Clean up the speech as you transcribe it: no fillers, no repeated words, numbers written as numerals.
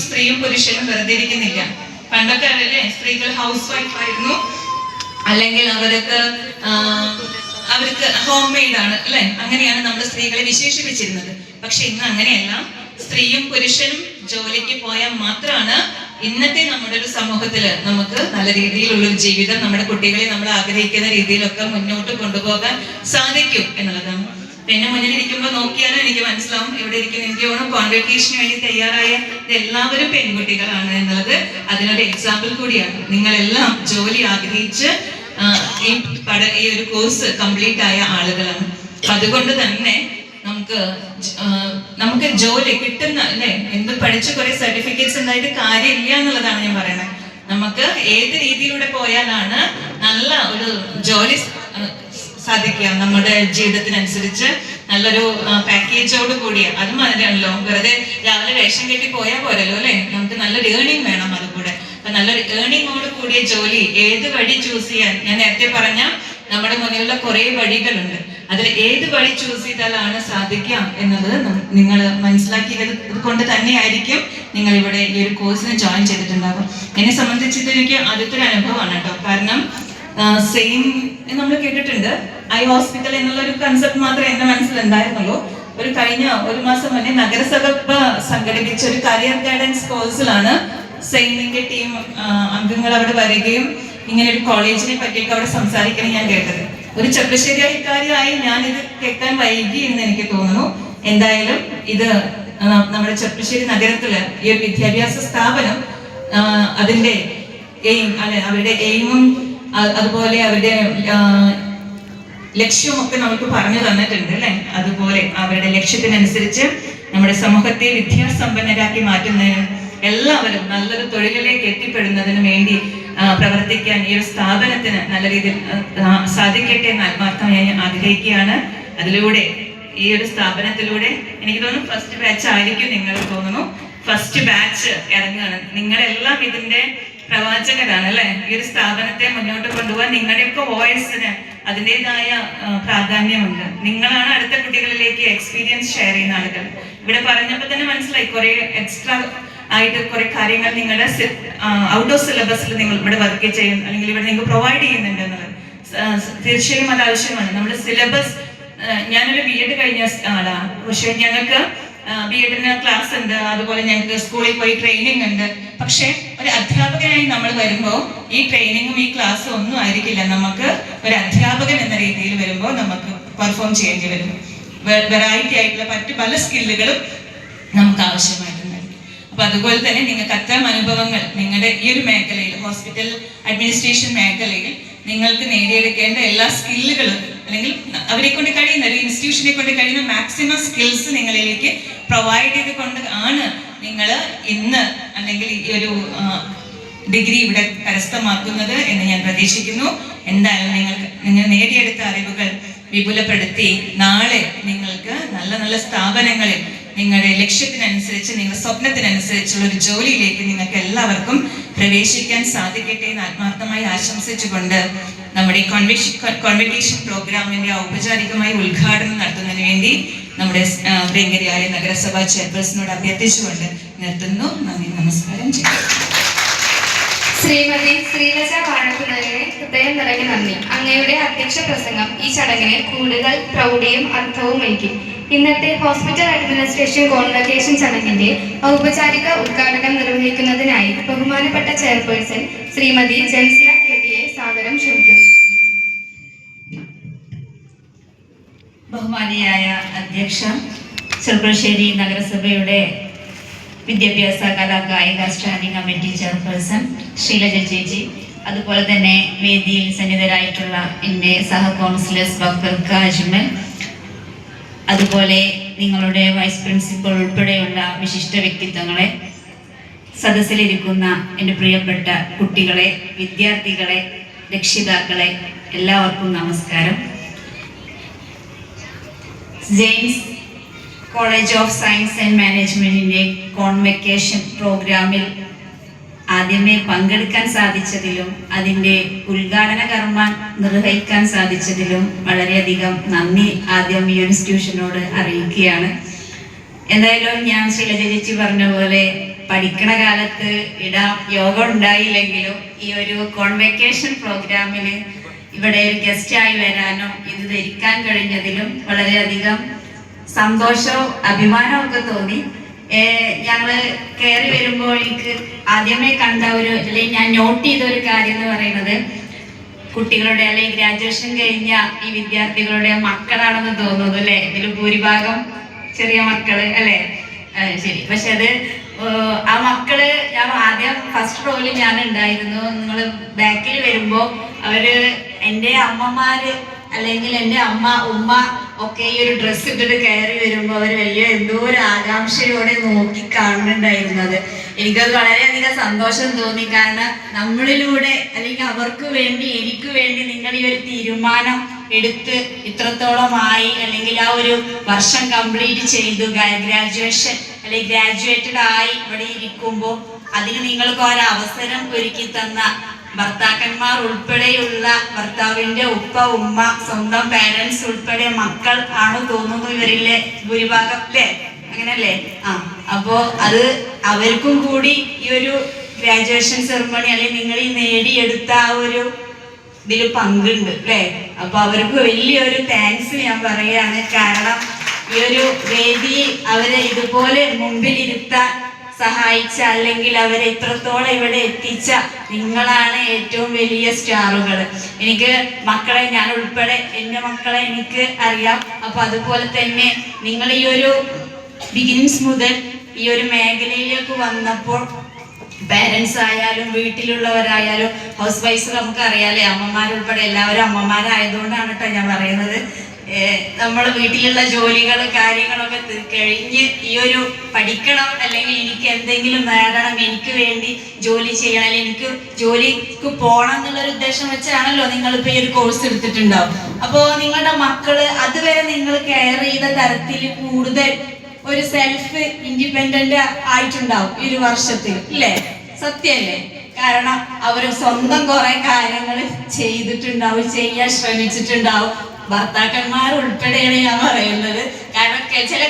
സ്ത്രീയും പുരുഷനും വെറുതെ ഇരിക്കുന്നില്ല. പണ്ടൊക്കെ അല്ലേ സ്ത്രീകൾ ഹൗസ് വൈഫ് ആയിരുന്നു, അല്ലെങ്കിൽ അവർക്ക് ഹോം മെയ്ഡ് ആണ് അല്ലെ, അങ്ങനെയാണ് നമ്മൾ സ്ത്രീകളെ വിശേഷിപ്പിച്ചിരുന്നത്. പക്ഷെ ഇന്ന് അങ്ങനെയല്ല. സ്ത്രീയും പുരുഷനും ജോലിക്ക് പോയാൽ മാത്രമാണ് ഇന്നത്തെ നമ്മുടെ ഒരു സമൂഹത്തില് നമുക്ക് നല്ല രീതിയിലുള്ളൊരു ജീവിതം, നമ്മുടെ കുട്ടികളെ നമ്മൾ ആഗ്രഹിക്കുന്ന രീതിയിലൊക്കെ മുന്നോട്ട് കൊണ്ടുപോകാൻ സാധിക്കും എന്നുള്ളതാണ്. പിന്നെ മുന്നിലിരിക്കുമ്പോൾ നോക്കിയാലും എനിക്ക് മനസ്സിലാവും, ഇവിടെ ഇരിക്കുന്ന എനിക്ക് തോന്നുന്നു കോൺവെക്കേഷന് വേണ്ടി തയ്യാറായ എല്ലാവരും പെൺകുട്ടികളാണ് എന്നുള്ളത് അതിനൊരു എക്സാമ്പിൾ കൂടിയാണ്. നിങ്ങളെല്ലാം ജോലി ആഗ്രഹിച്ച് ഈ ഒരു കോഴ്സ് കംപ്ലീറ്റ് ആയ ആളുകളാണ്. അപ്പൊ അതുകൊണ്ട് തന്നെ നമുക്ക് ജോലി കിട്ടുന്ന അല്ലെ, എന്ത് പഠിച്ച് കുറെ സർട്ടിഫിക്കറ്റ്സ് ഉണ്ടായിട്ട് കാര്യമില്ല എന്നുള്ളതാണ് ഞാൻ പറയുന്നത്. നമുക്ക് ഏത് രീതിയിലൂടെ പോയാലാണ് നല്ല ഒരു ജോലി സാധിക്കുക, നമ്മുടെ ജീവിതത്തിനനുസരിച്ച് നല്ലൊരു പാക്കേജോട് കൂടിയ. അതും അതിനാണല്ലോ, വെറുതെ രാവിലെ വേഷം കെട്ടി പോയാൽ പോരല്ലോ അല്ലെ, നമുക്ക് നല്ലൊരു ഏർണിംഗ് വേണം. അതുകൂടെ അപ്പൊ നല്ലൊരു ഏർണിംഗോട് കൂടിയ ജോലി ഏത് വഴി ചൂസ് ചെയ്യാൻ, ഞാൻ നേരത്തെ പറഞ്ഞ നമ്മുടെ മുന്നിലുള്ള കുറെ വഴികളുണ്ട്, അതിൽ ഏത് വഴി ചൂസ് ചെയ്താലാണ് സാധിക്കാം എന്നത് നിങ്ങൾ മനസ്സിലാക്കിയത് കൊണ്ട് തന്നെയായിരിക്കും നിങ്ങൾ ഇവിടെ ഈ ഒരു കോഴ്സിന് ജോയിൻ ചെയ്തിട്ടുണ്ടാകും. എന്നെ സംബന്ധിച്ചിട്ട് എനിക്ക് ആദ്യത്തെ ഒരു അനുഭവമാണ് കേട്ടോ. കാരണം സെയിം നമ്മൾ കേട്ടിട്ടുണ്ട്, ഐ ഹോസ്പിറ്റൽ എന്നുള്ള ഒരു കൺസെപ്റ്റ് മാത്രമേ എന്റെ മനസ്സിലുണ്ടായിരുന്നുള്ളൂ. കഴിഞ്ഞ ഒരു മാസം മുന്നേ നഗരസഭ സംഘടിപ്പിച്ച ഒരു കരിയർ ഗൈഡൻസ് കോഴ്സിലാണ് സെയിമിന്റെ ടീം അംഗങ്ങൾ അവിടെ വരികയും ഇങ്ങനെ ഒരു കോളേജിനെ പറ്റിയൊക്കെ അവിടെ സംസാരിക്കണം ഞാൻ കേട്ടത്. ഒരു ചെറുപ്പശ്ശേരിക്കാരിയായി ഞാനിത് കേൾക്കാൻ വൈകി എന്ന് എനിക്ക് തോന്നുന്നു. എന്തായാലും ഇത് നമ്മുടെ ചെറുപ്പശ്ശേരി നഗരത്തില് ഈ ഒരു വിദ്യാഭ്യാസ സ്ഥാപനം അതിന്റെ അവരുടെ എയിമും അതുപോലെ അവരുടെ ലക്ഷ്യവും ഒക്കെ നമുക്ക് പറഞ്ഞു തന്നിട്ടുണ്ട് അല്ലെ. അതുപോലെ അവരുടെ ലക്ഷ്യത്തിനനുസരിച്ച് നമ്മുടെ സമൂഹത്തെ വിദ്യാസമ്പന്നരാക്കി മാറ്റുന്നതിനും എല്ലാവരും നല്ലൊരു തൊഴിലിലേക്ക് എത്തിപ്പെടുന്നതിനും വേണ്ടി പ്രവർത്തിക്കാൻ ഈ ഒരു സ്ഥാപനത്തിന് നല്ല രീതിയിൽ സാധിക്കട്ടെ എന്ന് ആത്മാർത്ഥമായി ഞാൻ ആഗ്രഹിക്കുകയാണ്. അതിലൂടെ ഈ ഒരു സ്ഥാപനത്തിലൂടെ എനിക്ക് തോന്നുന്നു ഫസ്റ്റ് ബാച്ച് ആയിരിക്കും നിങ്ങൾ തോന്നുന്നു. ഫസ്റ്റ് ബാച്ച് ഇറങ്ങുകയാണ്. നിങ്ങളെല്ലാം ഇതിന്റെ പ്രവാചകരാണ് അല്ലെ. ഈ ഒരു സ്ഥാപനത്തെ മുന്നോട്ട് കൊണ്ടുപോകാൻ നിങ്ങളുടെയൊക്കെ വോയിസിന് അതിൻ്റെതായ പ്രാധാന്യമുണ്ട്. നിങ്ങളാണ് അടുത്ത കുട്ടികളിലേക്ക് എക്സ്പീരിയൻസ് ഷെയർ ചെയ്യുന്ന ആളുകൾ. ഇവിടെ പറഞ്ഞപ്പോൾ തന്നെ മനസ്സിലായി കുറെ എക്സ്ട്രാ ആയിട്ട് കുറെ കാര്യങ്ങൾ നിങ്ങളുടെ ഔട്ട് ഓഫ് സിലബസിൽ നിങ്ങൾ ഇവിടെ വർക്ക് ചെയ്യുന്നു, അല്ലെങ്കിൽ ഇവിടെ നിങ്ങൾ പ്രൊവൈഡ് ചെയ്യുന്നുണ്ട് എന്നുള്ളത് തീർച്ചയായും അത് ആവശ്യമാണ്. നമ്മുടെ സിലബസ്, ഞാനൊരു BEd കഴിഞ്ഞ ആളാണ്, പക്ഷെ ഞങ്ങൾക്ക് BEdന് ക്ലാസ് ഉണ്ട്, അതുപോലെ ഞങ്ങൾക്ക് സ്കൂളിൽ പോയി ട്രെയിനിങ് ഉണ്ട്. പക്ഷെ ഒരു അധ്യാപകനായി നമ്മൾ വരുമ്പോൾ ഈ ട്രെയിനിങ്ങും ഈ ക്ലാസ്സും ഒന്നും ആയിരിക്കില്ല. നമുക്ക് ഒരു അധ്യാപകൻ എന്ന രീതിയിൽ വരുമ്പോൾ നമുക്ക് പെർഫോം ചെയ്യേണ്ടി വരും. വെറൈറ്റി ആയിട്ടുള്ള മറ്റു പല സ്കില്ലുകളും നമുക്ക് ആവശ്യമായിട്ടുണ്ടായിരിക്കും. അപ്പൊ അതുപോലെ തന്നെ നിങ്ങൾക്ക് അത്തരം അനുഭവങ്ങൾ നിങ്ങളുടെ ഈ ഒരു മേഖലയിൽ, ഹോസ്പിറ്റൽ അഡ്മിനിസ്ട്രേഷൻ മേഖലയിൽ നിങ്ങൾക്ക് നേടിയെടുക്കേണ്ട എല്ലാ സ്കില്ലുകളും, അല്ലെങ്കിൽ അവരെ കൊണ്ട് കഴിയുന്ന ഒരു ഇൻസ്റ്റിറ്റ്യൂഷനെ കൊണ്ട് കഴിയുന്ന മാക്സിമം സ്കിൽസ് നിങ്ങളിലേക്ക് പ്രൊവൈഡ് ചെയ്തുകൊണ്ട് ആണ് നിങ്ങൾ ഇന്ന് അല്ലെങ്കിൽ ഈ ഒരു ഡിഗ്രി ഇവിടെ കരസ്ഥമാക്കുന്നത് എന്ന് ഞാൻ പ്രതീക്ഷിക്കുന്നു. എന്തായാലും നിങ്ങൾ നേടിയെടുത്ത അറിവുകൾ വിപുലപ്പെടുത്തി നാളെ നിങ്ങൾക്ക് നല്ല നല്ല സ്ഥാപനങ്ങളിൽ നിങ്ങളുടെ ലക്ഷ്യത്തിനനുസരിച്ച്, നിങ്ങളുടെ സ്വപ്നത്തിനനുസരിച്ചുള്ള ഒരു ജോലിയിലേക്ക് നിങ്ങൾക്ക് എല്ലാവർക്കും പ്രവേശിക്കാൻ സാധിക്കട്ടെ എന്ന് ആത്മാർത്ഥമായി ആശംസിച്ചുകൊണ്ട് നമ്മുടെ കോൺവെക്കേഷൻ പ്രോഗ്രാമിന്റെ ഔപചാരികമായി ഉദ്ഘാടനം നടത്തുന്നതിന് വേണ്ടി നമ്മുടെ പ്രിയങ്കരിയായ നഗരസഭാ ചെയർപേഴ്സണോട് അഭ്യർത്ഥിച്ചുകൊണ്ട് നിർത്തുന്നു. നന്ദി, നമസ്കാരം. ശ്രീമതി ശ്രീലജ പാഴക്കുന്നതിന് ഹൃദയം നിറഞ്ഞ നന്ദി. അങ്ങയുടെ അധ്യക്ഷ പ്രസംഗം ഈ ചടങ്ങിന് കൂടുതൽ പ്രൗഢിയും അർത്ഥവും നൽകി. ഇന്നത്തെ ഹോസ്പിറ്റൽ അഡ്മിനിസ്ട്രേഷൻ കോൺവെക്കേഷൻ ചടങ്ങിന്റെ ഔപചാരിക ഉദ്ഘാടനം നിർവഹിക്കുന്നതിനായി ബഹുമാനപ്പെട്ട ചെയർപേഴ്സൺ ശ്രീമതി ജൻസിയ KTയെ സാദരം ക്ഷണിക്കുന്നു. ബഹുമാനിയായ അധ്യക്ഷ, ചെറുപ്പശ്ശേരി നഗരസഭയുടെ വിദ്യാഭ്യാസ കലാകായിക സ്റ്റാൻഡിംഗ് കമ്മിറ്റി ചെയർപേഴ്സൺ ശ്രീലജ ചേച്ചി, അതുപോലെ തന്നെ വേദിയിൽ സന്നിധരായിട്ടുള്ള എൻ്റെ സഹ കൗൺസിലേഴ്സ് ബക്കർക്ക അജ്മൽ, അതുപോലെ നിങ്ങളുടെ വൈസ് പ്രിൻസിപ്പൽ ഉൾപ്പെടെയുള്ള വിശിഷ്ട വ്യക്തിത്വങ്ങളെ, സദസ്സിലിരിക്കുന്ന എൻ്റെ പ്രിയപ്പെട്ട കുട്ടികളെ, വിദ്യാർത്ഥികളെ, രക്ഷിതാക്കളെ, എല്ലാവർക്കും നമസ്കാരം. James college of science and മാനേജ്മെന്റിന്റെ കോൺവെക്കേഷൻ പ്രോഗ്രാമിൽ ആദ്യമേ പങ്കെടുക്കാൻ സാധിച്ചതിലും അതിൻ്റെ ഉദ്ഘാടന കർമ്മം നിർവഹിക്കാൻ സാധിച്ചതിലും വളരെയധികം നന്ദി ആദ്യം ഈ ഇൻസ്റ്റിറ്റ്യൂഷനോട് അറിയിക്കുകയാണ്. എന്തായാലും ഞാൻ ശ്രീലജ ചേച്ചി പറഞ്ഞ പോലെ പഠിക്കണ കാലത്ത് ഇടാൻ യോഗം ഉണ്ടായില്ലെങ്കിലും ഈ ഒരു കോൺവെക്കേഷൻ പ്രോഗ്രാമിൽ ഇവിടെ ഒരു ഗസ്റ്റായി വരാനും ഇത് ധരിക്കാൻ കഴിഞ്ഞതിലും വളരെയധികം സന്തോഷവും അഭിമാനവും ഒക്കെ തോന്നി. ഞങ്ങള് കയറി വരുമ്പോൾ എനിക്ക് ആദ്യമേ കണ്ട അല്ലെങ്കിൽ ഞാൻ നോട്ട് ചെയ്ത ഒരു കാര്യം എന്ന് പറയുന്നത് കുട്ടികളുടെ അല്ലെങ്കിൽ ഗ്രാജുവേഷൻ കഴിഞ്ഞ ഈ വിദ്യാർത്ഥികളുടെ മക്കളാണെന്ന് തോന്നുന്നു അല്ലെ. ഇതിൽ ഭൂരിഭാഗം ചെറിയ മക്കള് അല്ലെ. ശരി. പക്ഷെ അത് ആ മക്കള് ഞാൻ ആദ്യം ഫസ്റ്റ് റോയില് ഞാൻ ഉണ്ടായിരുന്നു. നിങ്ങൾ ബാക്കിൽ വരുമ്പോ അവര് എൻ്റെ അമ്മമാര് അല്ലെങ്കിൽ എൻ്റെ ഉമ്മ ഒക്കെ ഈ ഒരു ഡ്രസ്സ് ഇട്ടിട്ട് കയറി വരുമ്പോൾ അവർ വലിയ എന്തോ ഒരു ആകാംക്ഷയോടെ നോക്കി കാണുന്നുണ്ടായിരുന്നത്. എനിക്കത് വളരെയധികം സന്തോഷം തോന്നി. കാരണം നമ്മളിലൂടെ അല്ലെങ്കിൽ അവർക്ക് വേണ്ടി എനിക്ക് വേണ്ടി നിങ്ങൾ ഈ ഒരു തീരുമാനം എടുത്ത് ഇത്രത്തോളമായി അല്ലെങ്കിൽ ആ ഒരു വർഷം കംപ്ലീറ്റ് ചെയ്തു ഗ്രാജുവേഷൻ അല്ലെങ്കിൽ ഗ്രാജുവേറ്റഡ് ആയി ഇവിടെ ഇരിക്കുമ്പോൾ അതിന് നിങ്ങൾക്ക് ഒരവസരം ഒരുക്കി തന്ന ഭർത്താക്കന്മാർ ഉൾപ്പെടെയുള്ള ഭർത്താവിന്റെ ഉപ്പ ഉമ്മ സ്വന്തം പാരന്റ്സ് ഉൾപ്പെടെ മക്കൾ ആണ് തോന്നുന്നു ഇവരിലെ ഭൂരിഭാഗം അല്ലേ. അങ്ങനല്ലേ? അപ്പോ അത് അവർക്കും കൂടി ഈ ഒരു ഗ്രാജുവേഷൻ സെറമണി അല്ലെങ്കിൽ നിങ്ങൾ ഈ നേടിയെടുത്ത ആ ഒരു ഇതിൽ പങ്കുണ്ട് അല്ലേ. അപ്പൊ അവർക്ക് വലിയൊരു താങ്ക്സ് ഞാൻ പറയുകയാണ്. കാരണം ഈ ഒരു വേദിയിൽ അവരെ ഇതുപോലെ മുമ്പിലിരുത്താൻ സഹായിച്ച അല്ലെങ്കിൽ അവരെ ഇത്രത്തോളം ഇവിടെ എത്തിച്ച നിങ്ങളാണ് ഏറ്റവും വലിയ സ്റ്റാറുകൾ. എനിക്ക് മക്കളെ ഞാൻ ഉൾപ്പെടെ എൻ്റെ മക്കളെ എനിക്ക് അറിയാം. അപ്പൊ അതുപോലെ തന്നെ നിങ്ങൾ ഈ ഒരു ബിഗിനിങ്സ് മുതൽ ഈ ഒരു മേഖലയിലേക്ക് വന്നപ്പോൾ പാരൻസ് ആയാലും വീട്ടിലുള്ളവരായാലും ഹൗസ് വൈഫ് നമുക്ക് അറിയാലേ, അമ്മമാരുൾപ്പെടെ എല്ലാവരും അമ്മമാരായതുകൊണ്ടാണ് കേട്ടോ ഞാൻ പറയുന്നത്. നമ്മൾ വീട്ടിലുള്ള ജോലികൾ കാര്യങ്ങളൊക്കെ കഴിഞ്ഞ് ഈ ഒരു പഠിക്കണം അല്ലെങ്കിൽ എനിക്ക് എന്തെങ്കിലും നേടണം, എനിക്ക് വേണ്ടി ജോലി ചെയ്യണം, അല്ലെങ്കിൽ എനിക്ക് ജോലിക്ക് പോകണം എന്നുള്ളൊരു ഉദ്ദേശം വെച്ചാണല്ലോ നിങ്ങളിപ്പോൾ ഈ ഒരു കോഴ്സ് എടുത്തിട്ടുണ്ടാവും. അപ്പോൾ നിങ്ങളുടെ മക്കള് അതുവരെ നിങ്ങൾ കെയർ ചെയ്ത തരത്തിൽ കൂടുതൽ ഒരു സെൽഫ് ഇൻഡിപെൻഡന്റ് ആയിട്ടുണ്ടാവും ഈ ഒരു വർഷത്തിൽ അല്ലേ. സത്യല്ലേ? കാരണം അവർ സ്വന്തം കുറെ കാര്യങ്ങൾ ചെയ്തിട്ടുണ്ടാവും, ചെയ്യാൻ ശ്രമിച്ചിട്ടുണ്ടാവും. ഭർത്താക്കന്മാർ ഉൾപ്പെടെയാണ് ഞാൻ പറയുന്നത്. കാരണം ചില